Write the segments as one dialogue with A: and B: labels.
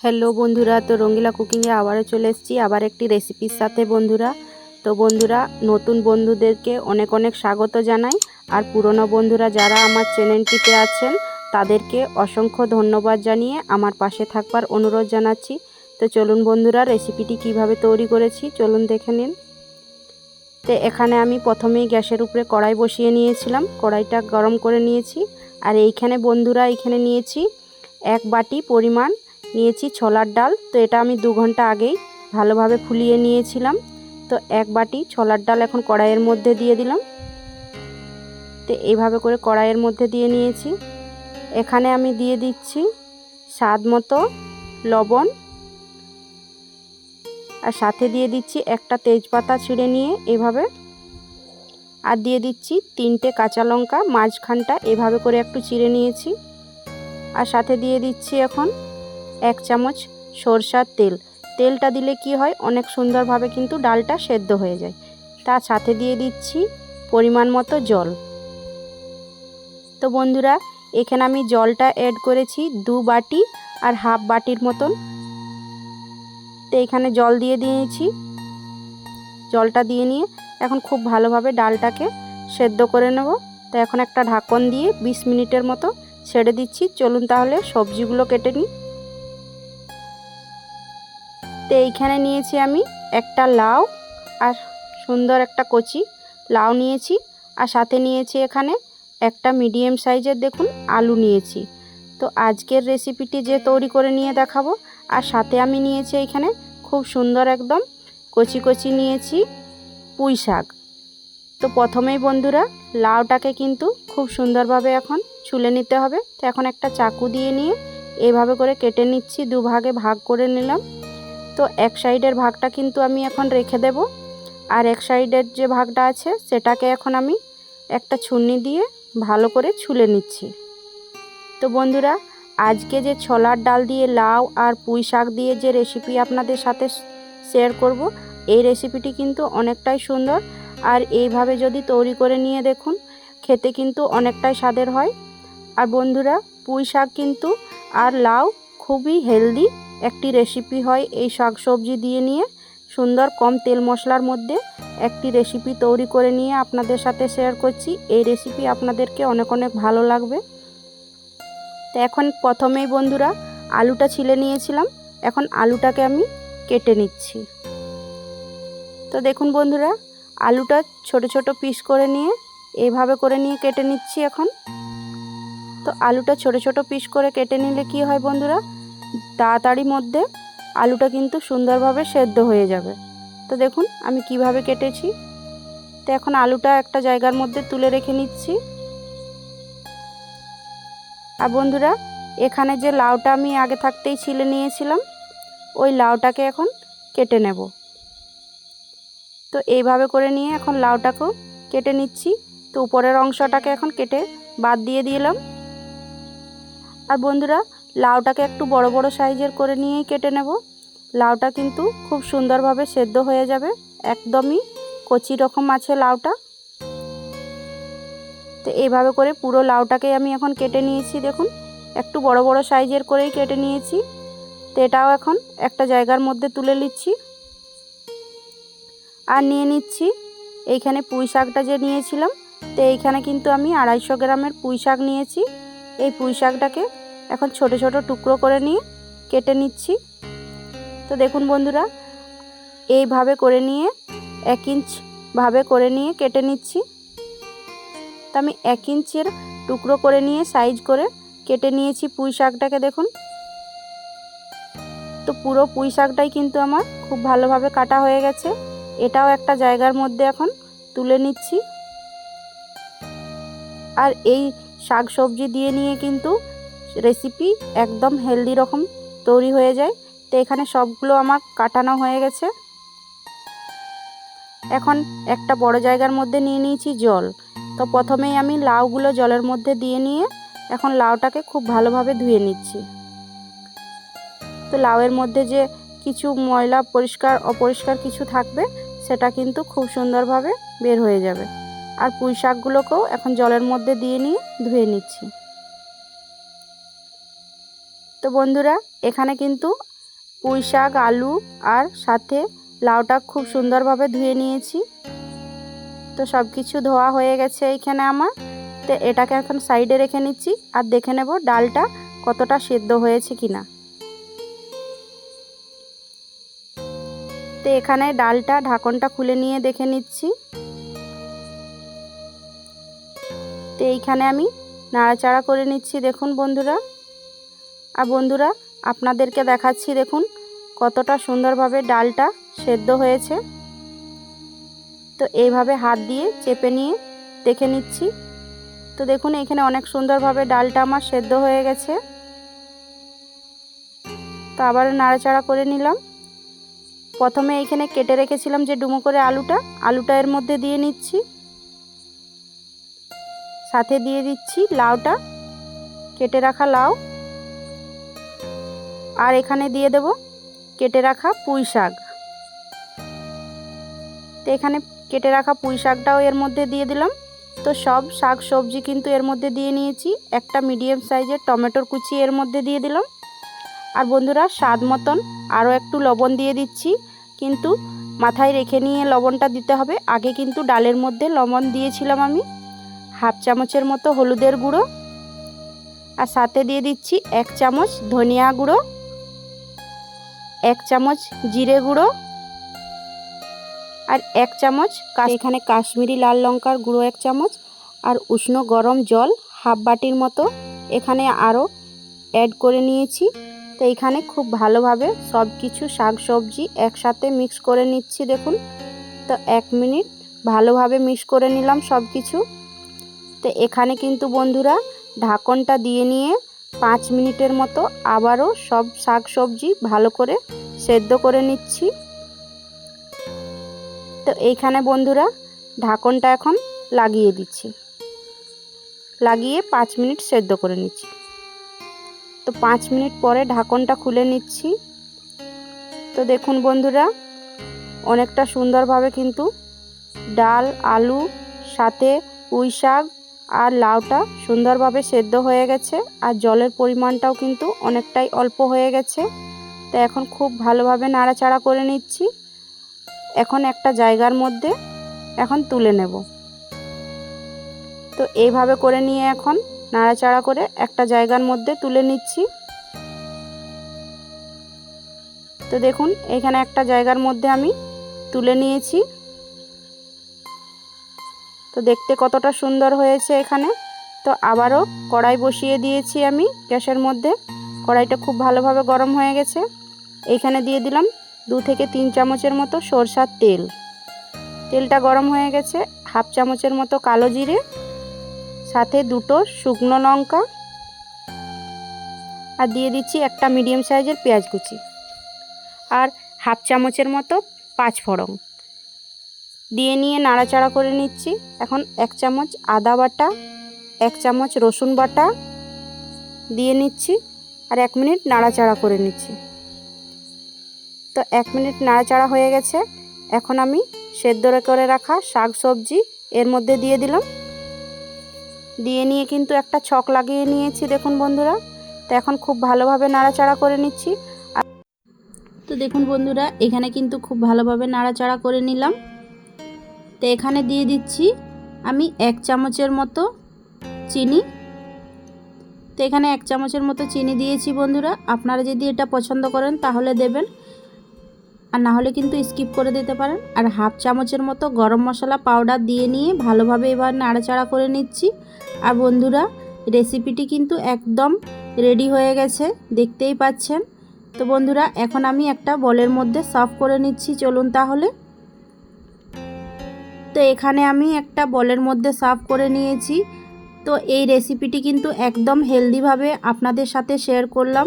A: Hello বন্ধুরা, তো রঙ্গিলা কুকিংয়ে আবারও চলে এসেছি আবার একটি রেসিপির সাথে বন্ধুরা। তো বন্ধুরা, নতুন বন্ধুদেরকে অনেক অনেক স্বাগত জানাই। আর পুরনো বন্ধুরা যারা আমার চ্যানেলটিতে আছেন তাদেরকে অসংখ্য ধন্যবাদ জানিয়ে আমার পাশে থাকবার অনুরোধ জানাচ্ছি। তো চলুন বন্ধুরা, রেসিপিটি কিভাবে তৈরি করেছি চলুন দেখে নিন। তো এখানে আমি প্রথমেই গ্যাসের উপরে কড়াই বসিয়ে নিয়েছিলাম, কড়াইটা গরম করে নিয়েছি। আর এইখানে বন্ধুরা নিয়েছি 1 বাটি পরিমাণ নিয়েছি ছোলার ডাল। তো এটা আমি 2 ঘন্টা আগেই ভালোভাবে ফুলিয়ে নিয়েছিলাম। তো 1 বাটি ছোলার ডাল এখন কড়াইয়ের মধ্যে দিয়ে দিলাম। তো এইভাবে করে কড়াইয়ের মধ্যে দিয়ে নিয়েছি। এখানে আমি দিয়ে দিচ্ছি স্বাদ মতো লবণ, আর সাথে দিয়ে দিচ্ছি একটা তেজপাতা ছিঁড়ে নিয়ে এভাবে, আর দিয়ে দিচ্ছি 3টে কাঁচা লঙ্কা মাঝখানটা এভাবে করে একটু চিড়ে নিয়েছি। আর সাথে দিয়ে দিচ্ছি এখন 1 চামচ সরষার তেল। তেলটা দিলে কি হয়, অনেক সুন্দরভাবে কিন্তু ডালটা সেদ্ধ হয়ে যায়। তার সাথে দিয়ে দিচ্ছি পরিমাণ মতো জল। তো বন্ধুরা, এখানে আমি জলটা অ্যাড করেছি 2 বাটি আর হাফ বাটির মতন। তো এখানে জল দিয়ে দিয়েছি। জলটা দিয়ে নিয়ে এখন খুব ভালোভাবে ডালটাকে সেদ্ধ করে নেব। তো এখন একটা ঢাকন দিয়ে 20 মিনিটের মতো ছেড়ে দিচ্ছি। চলুন তাহলে সবজিগুলো কেটে নিই। তো এইখানে নিয়েছি আমি একটা লাউ আর সুন্দর একটা কচি লাউ নিয়েছি, আর সাথে নিয়েছি এখানে একটা মিডিয়াম সাইজের দেখুন আলু নিয়েছি। তো আজকের রেসিপিটি যে তৈরি করে নিয়ে দেখাবো। আর সাথে আমি নিয়েছি এখানে খুব সুন্দর একদম কচি কচি নিয়েছি পুঁই শাক। তো প্রথমেই বন্ধুরা লাউটাকে কিন্তু খুব সুন্দরভাবে এখন ছুলে নিতে হবে। তো এখন একটা চাকু দিয়ে নিয়ে এইভাবে করে কেটে নিচ্ছি, 2 ভাগে ভাগ করে নিলাম। তো এক সাইডের ভাগটা কিন্তু আমি এখন রেখে দেব, আর এক সাইডের যে ভাগটা আছে সেটাকে এখন আমি একটা ছুরি দিয়ে ভালো করে ছুলে নিচ্ছি। তো বন্ধুরা, আজকে যে ছোলার ডাল দিয়ে লাউ আর পুঁই শাক দিয়ে যে রেসিপি আপনাদের সাথে শেয়ার করব, এই রেসিপিটি কিন্তু অনেকটাই সুন্দর। আর এইভাবে যদি তৈরি করে নিয়ে দেখুন, খেতে কিন্তু অনেকটাই স্বাদের হয়। আর বন্ধুরা, পুঁই শাক কিন্তু আর লাউ খুবই হেলদি একটি রেসিপি হয়। এই শাক সবজি দিয়ে নিয়ে সুন্দর কম তেল মশলার মধ্যে একটি রেসিপি তৈরি করে নিয়ে আপনাদের সাথে শেয়ার করছি। এই রেসিপি আপনাদেরকে অনেক অনেক ভালো লাগবে। তো এখন প্রথমেই বন্ধুরা আলুটা ছিলে নিয়েছিলাম, এখন আলুটাকে আমি কেটে নিচ্ছি। তো দেখুন বন্ধুরা, আলুটা ছোট ছোট পিস করে নিয়ে এইভাবে করে নিয়ে কেটে নিচ্ছি এখন। তো আলুটা ছোট ছোট পিস করে কেটে নিলে কি হয় বন্ধুরা, তাড়াতাড়ির মধ্যে আলুটা কিন্তু সুন্দরভাবে সেদ্ধ হয়ে যাবে। তো দেখুন আমি কিভাবে কেটেছি। তো এখন আলুটা একটা জায়গার মধ্যে তুলে রেখে নিচ্ছি। আর বন্ধুরা, এখানে যে লাউটা আমি আগে থাকতেই ছিলে নিয়েছিলাম, ওই লাউটাকে এখন কেটে নেব। তো এইভাবে করে নিয়ে এখন লাউটাকেও কেটে নিচ্ছি। তো উপরের অংশটাকে এখন কেটে বাদ দিয়ে দিলাম। আর বন্ধুরা, লাউটাকে একটু বড় বড় সাইজের করে নিয়েই কেটে নেব। লাউটা কিন্তু খুব সুন্দরভাবে সেদ্ধ হয়ে যাবে, একদমই কচি রকম আছে লাউটা। তো এইভাবে করে পুরো লাউটাকেই আমি এখন কেটে নিয়েছি। দেখুন একটু বড় বড় সাইজের করেই কেটে নিয়েছি। তো এটাও এখন একটা জায়গার মধ্যে তুলে নিচ্ছি। আর নিয়ে নিচ্ছি এইখানে পুঁই শাকটা যে নিয়েছিলাম। তো এইখানে কিন্তু আমি 250 গ্রামের পুঁই শাক নিয়েছি। এই পুঁই শাকটাকে এখন ছোট ছোট টুকরো করে নিয়ে কেটে নিচ্ছি। তো দেখুন বন্ধুরা, এইভাবে করে নিয়ে 1 ইঞ্চ ভাবে করে নিয়ে কেটে নিচ্ছি। তো আমি 1 ইঞ্চের টুকরো করে নিয়ে সাইজ করে কেটে নিয়েছি পুঁই শাকটাকে। দেখুন, তো পুরো পুঁই শাকটাই কিন্তু আমার খুব ভালোভাবে কাটা হয়ে গেছে। এটাও একটা জায়গার মধ্যে এখন তুলে নিচ্ছি। আর এই শাক সবজি দিয়ে নিয়ে কিন্তু রেসিপি একদম হেলদি রকম তৈরি হয়ে যায়। তো এখানে সবগুলো আমার কাটানো হয়ে গেছে। এখন একটা বড় জায়গার মধ্যে নিয়ে নিয়েছি জল। তো প্রথমেই আমি লাউগুলো জলের মধ্যে দিয়ে নিয়ে এখন লাউটাকে খুব ভালোভাবে ধুয়ে নিচ্ছি। তো লাউয়ের মধ্যে যে কিছু ময়লা পরিষ্কার অপরিষ্কার কিছু থাকবে সেটা কিন্তু খুব সুন্দরভাবে বের হয়ে যাবে। আর পুঁই শাকগুলোকেও এখন জলের মধ্যে দিয়ে নিয়ে ধুয়ে নিচ্ছি। তো বন্ধুরা, এখানে কিন্তু পুঁই শাক, আলু আর সাথে লাউটা খুব সুন্দরভাবে ধুয়ে নিয়েছি। তো সব কিছু ধোয়া হয়ে গেছে এইখানে আমার। তো এটাকে এখন সাইডে রেখে নিচ্ছি আর দেখে নেব ডালটা কতটা সেদ্ধ হয়েছে কিনা। তো এখানে ডালটা ঢাকনটা খুলে নিয়ে দেখে নিচ্ছি। তো এইখানে আমি নাড়াচাড়া করে নিচ্ছি দেখুন বন্ধুরা। আর বন্ধুরা আপনাদেরকে দেখাচ্ছি দেখুন কতটা সুন্দরভাবে ডালটা সেদ্ধ হয়েছে। তো এইভাবে হাত দিয়ে চেপে নিয়ে দেখে নিচ্ছি। তো দেখুন এখানে অনেক সুন্দরভাবে ডালটা আমার সেদ্ধ হয়ে গেছে। তো আবার নাড়াচাড়া করে নিলাম। প্রথমে এইখানে কেটে রেখেছিলাম যে ডুমো করে আলুটা এর মধ্যে দিয়ে নিচ্ছি। সাথে দিয়ে দিচ্ছি লাউটা, কেটে রাখা লাউ। আর এখানে দিয়ে দেব কেটে রাখা পুঁই শাক। তো এখানে কেটে রাখা পুঁই শাকটাও এর মধ্যে দিয়ে দিলাম। তো সব শাক সবজি কিন্তু এর মধ্যে দিয়ে নিয়েছি। একটা মিডিয়াম সাইজের টমেটোর কুচি এর মধ্যে দিয়ে দিলাম। আর বন্ধুরা স্বাদ মতন আরও একটু লবণ দিয়ে দিচ্ছি, কিন্তু মাথায় রেখে নিয়ে লবণটা দিতে হবে। আগে কিন্তু ডালের মধ্যে লবণ দিয়েছিলাম আমি। হাফ চামচের মতো হলুদের গুঁড়ো, আর সাথে দিয়ে দিচ্ছি 1 চামচ ধনিয়া গুঁড়ো, 1 চামচ জিরে গুঁড়ো, আর 1 চামচ এখানে কাশ্মীরি লাল লঙ্কার গুঁড়ো 1 চামচ, আর উষ্ণ গরম জল হাফ বাটির মতো এখানে আরও অ্যাড করে নিয়েছি। তো এইখানে খুব ভালোভাবে সব কিছু শাক সবজি একসাথে মিক্স করে নিচ্ছি দেখুন। তো 1 মিনিট ভালোভাবে মিক্স করে নিলাম সব কিছু। তো এখানে কিন্তু বন্ধুরা ঢাকনটা দিয়ে নিয়ে 5 মিনিটের মতো আবারও সব শাক সবজি ভালো করে সেদ্ধ করে নিচ্ছি। তো এইখানে বন্ধুরা ঢাকনটা এখন লাগিয়ে দিচ্ছি, লাগিয়ে 5 মিনিট সেদ্ধ করে নিচ্ছি। তো 5 মিনিট পরে ঢাকনটা খুলে নিচ্ছি। তো দেখুন বন্ধুরা অনেকটা সুন্দরভাবে কিন্তু ডাল, আলু সাথে পুঁই শাক আর লাউটা সুন্দরভাবে সেদ্ধ হয়ে গেছে। আর জলের পরিমাণটাও কিন্তু অনেকটাই অল্প হয়ে গেছে। তো এখন খুব ভালোভাবে নাড়াচাড়া করে নিচ্ছি। এখন একটা জায়গার মধ্যে এখন তুলে নেব। তো এইভাবে করে নিয়ে এখন নাড়াচাড়া করে একটা জায়গার মধ্যে তুলে নিচ্ছি। তো দেখুন এখানে একটা জায়গার মধ্যে আমি তুলে নিয়েছি। তো দেখতে কতটা সুন্দর হয়েছে এখানে। তো আবারও কড়াই বসিয়ে দিয়েছি আমি গ্যাসের মধ্যে। কড়াইটা খুব ভালোভাবে গরম হয়ে গেছে। এইখানে দিয়ে দিলাম 2 থেকে 3 চামচের মতো সরষার তেল। তেলটা গরম হয়ে গেছে। হাফ চামচের মতো কালো জিরে, সাথে 2টো শুকনো লঙ্কা, আর দিয়ে দিচ্ছি একটা মিডিয়াম সাইজের পেঁয়াজ কুচি, আর হাফ চামচের মতো 5 ফোড়ন দিয়ে নিয়ে নাড়াচাড়া করে নিচ্ছি। এখন 1 চামচ আদা বাটা, 1 চামচ রসুন বাটা দিয়ে নিচ্ছি, আর 1 মিনিট নাড়াচাড়া করে নিচ্ছি। তো 1 মিনিট নাড়াচাড়া হয়ে গেছে। এখন আমি সেদ্ধ করে রাখা শাক সবজি এর মধ্যে দিয়ে দিলাম। দিয়ে নিয়ে কিন্তু একটা ছক লাগিয়ে নিয়েছি দেখুন বন্ধুরা। তো এখন খুব ভালোভাবে নাড়াচাড়া করে নিচ্ছি। তো দেখুন বন্ধুরা এখানে কিন্তু খুব ভালোভাবে নাড়াচাড়া করে নিলাম। তো এখানে দিয়ে দিচ্ছি আমি 1 চামচের মতো চিনি। তো এখানে 1 চামচের মতো চিনি দিয়েছি বন্ধুরা। আপনারা যদি এটা পছন্দ করেন তাহলে দেবেন, আর না হলে কিন্তু স্কিপ করে দিতে পারেন। আর হাফ চামচের মতো গরম মশলা পাউডার দিয়ে নিয়ে ভালোভাবে এবার নাড়াচাড়া করে নিচ্ছি। আর বন্ধুরা রেসিপিটি কিন্তু একদম রেডি হয়ে গেছে, দেখতেই পাচ্ছেন। তো বন্ধুরা এখন আমি একটা বলের মধ্যে সার্ভ করে নিচ্ছি, চলুন তাহলে। তো এখানে আমি একটা বলের মধ্যে সার্ভ করে নিয়েছি। তো এই রেসিপিটি কিন্তু একদম হেলদিভাবে আপনাদের সাথে শেয়ার করলাম।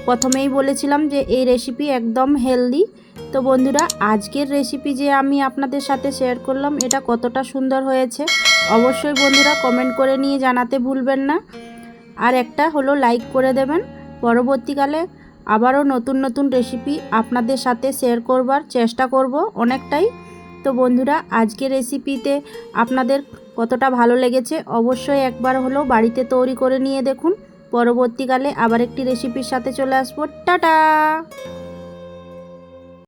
A: প্রথমেই বলেছিলাম যে এই রেসিপি একদম হেলদি। তো বন্ধুরা আজকের রেসিপি যে আমি আপনাদের সাথে শেয়ার করলাম এটা কতটা সুন্দর হয়েছে অবশ্যই বন্ধুরা কমেন্ট করে নিয়ে জানাতে ভুলবেন না। আর একটা হলো লাইক করে দেবেন। পরবর্তীকালে আবারও নতুন নতুন রেসিপি আপনাদের সাথে শেয়ার করবার চেষ্টা করব অনেকটাই। তো বন্ধুরা আজকের রেসিপিতে আপনাদের কতটা ভালো লেগেছে অবশ্যই একবার হলো বাড়িতে তৈরি করে নিয়ে দেখুন। পরবর্তীকালে আবার একটি রেসিপির সাথে চলে আসবো। টাটা।